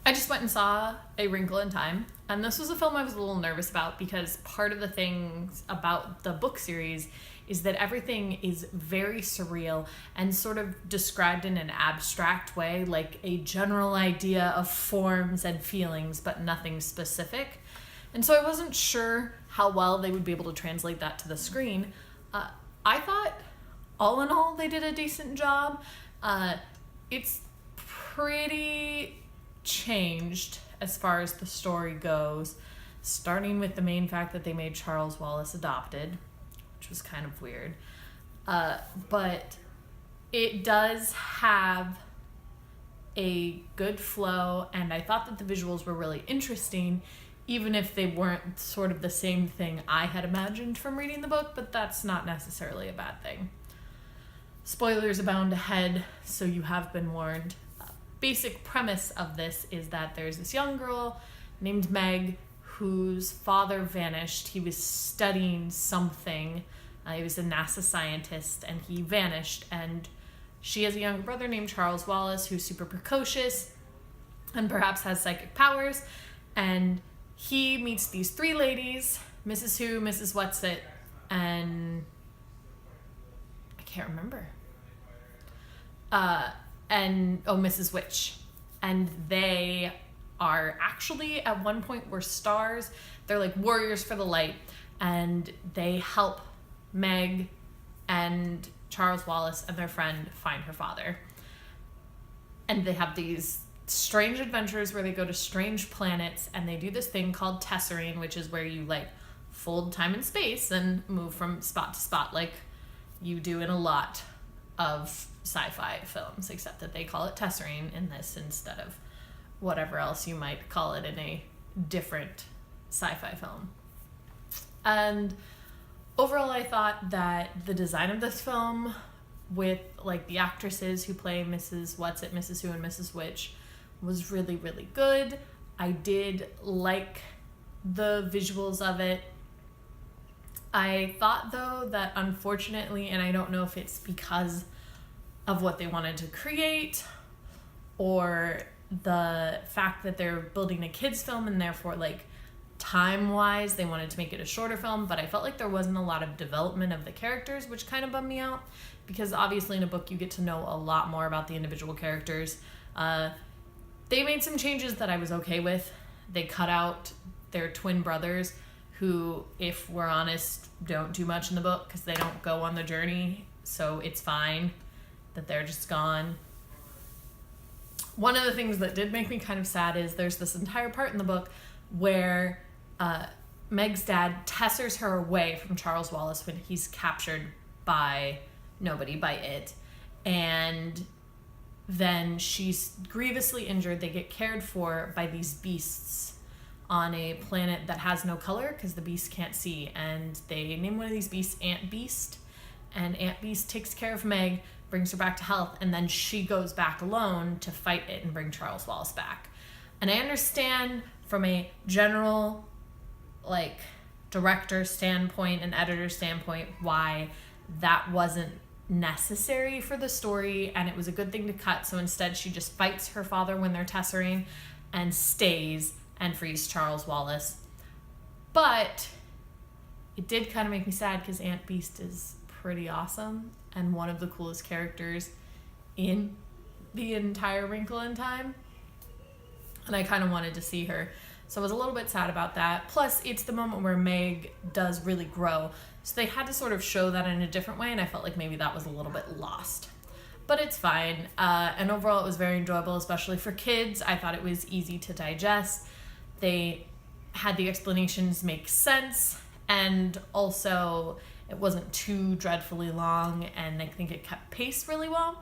I just went and saw A Wrinkle in Time, and this was a film I was a little nervous about because part of the things about the book series is that everything is very surreal and sort of described in an abstract way, like a general idea of forms and feelings, but nothing specific. And so I wasn't sure how well they would be able to translate that to the screen. I thought, all in all, they did a decent job. It's pretty changed as far as the story goes, starting with the main fact that they made Charles Wallace adopted, which was kind of weird. But it does have a good flow, and I thought that the visuals were really interesting, even if they weren't sort of the same thing I had imagined from reading the book, but that's not necessarily a bad thing. Spoilers abound ahead, so you have been warned. Basic premise of this is that there's this young girl named Meg whose father vanished. He was studying something. He was a NASA scientist, and he vanished. And she has a younger brother named Charles Wallace who's super precocious and perhaps has psychic powers. And he meets these three ladies, Mrs. Who, Mrs. What's-It, and I can't remember. Mrs. Witch. And they are actually at one point were stars. They're like warriors for the light, and they help Meg and Charles Wallace and their friend find her father. And they have these strange adventures where they go to strange planets, and they do this thing called tessering, which is where you like fold time and space and move from spot to spot like you do in a lot of sci-fi films, except that they call it tessering in this instead of whatever else you might call it in a different sci-fi film. And overall, I thought that the design of this film, with like the actresses who play Mrs. What's-It, Mrs. Who, and Mrs. Witch, was really, really good. I did like the visuals of it. I thought, though, that unfortunately, and I don't know if it's because of what they wanted to create or the fact that they're building a kids film and therefore like time-wise they wanted to make it a shorter film, but I felt like there wasn't a lot of development of the characters, which kind of bummed me out because obviously in a book you get to know a lot more about the individual characters. They made some changes that I was okay with. They cut out their twin brothers who, if we're honest, don't do much in the book because they don't go on the journey, so it's fine that they're just gone. One of the things that did make me kind of sad is there's this entire part in the book where Meg's dad tessers her away from Charles Wallace when he's captured by nobody, by it. And then she's grievously injured. They get cared for by these beasts on a planet that has no color because the beasts can't see. And they name one of these beasts Ant Beast. And Ant Beast takes care of Meg, brings her back to health, and then she goes back alone to fight it and bring Charles Wallace back. And I understand from a general, like, director standpoint and editor standpoint why that wasn't necessary for the story, and it was a good thing to cut. So instead she just fights her father when they're tessering and stays and frees Charles Wallace. But it did kind of make me sad because Ant Beast is pretty awesome and one of the coolest characters in the entire Wrinkle in Time, and I kind of wanted to see her, so I was a little bit sad about that. Plus it's the moment where Meg does really grow, so they had to sort of show that in a different way, and I felt like maybe that was a little bit lost, but it's fine. And overall it was very enjoyable, especially for kids. I thought it was easy to digest. They had the explanations make sense, and also it wasn't too dreadfully long, and I think it kept pace really well.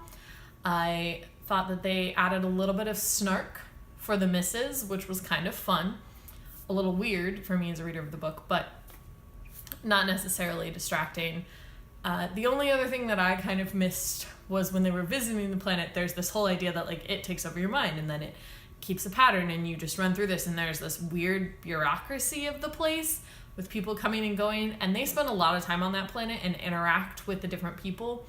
I thought that they added a little bit of snark for the misses, which was kind of fun. A little weird for me as a reader of the book, but not necessarily distracting. The only other thing that I kind of missed was when they were visiting the planet, there's this whole idea that like it takes over your mind and then it keeps a pattern and you just run through this, and there's this weird bureaucracy of the place with people coming and going, and they spend a lot of time on that planet and interact with the different people.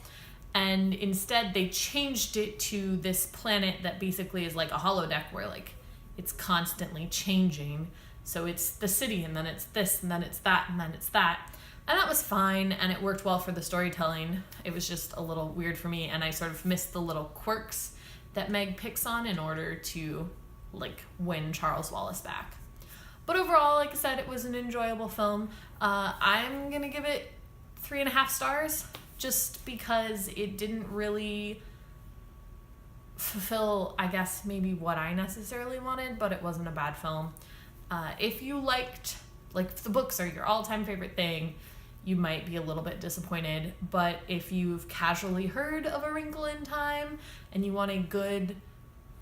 And instead they changed it to this planet that basically is like a holodeck where like it's constantly changing. So it's the city, and then it's this, and then it's that, and then it's that. And that was fine, and it worked well for the storytelling. It was just a little weird for me, and I sort of missed the little quirks that Meg picks on in order to, like, win Charles Wallace back. But overall, like I said, it was an enjoyable film. I'm gonna give it 3.5 stars, just because it didn't really fulfill, I guess, maybe what I necessarily wanted, but it wasn't a bad film. If you liked, like, if the books are your all-time favorite thing, you might be a little bit disappointed. But if you've casually heard of A Wrinkle in Time and you want a good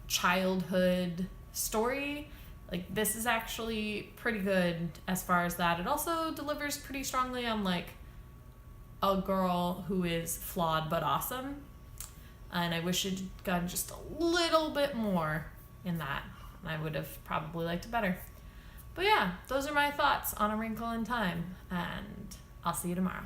childhood story, like, this is actually pretty good as far as that. It also delivers pretty strongly on, like, a girl who is flawed but awesome. And I wish it had gotten just a little bit more in that. And I would have probably liked it better. But yeah, those are my thoughts on A Wrinkle in Time, and I'll see you tomorrow.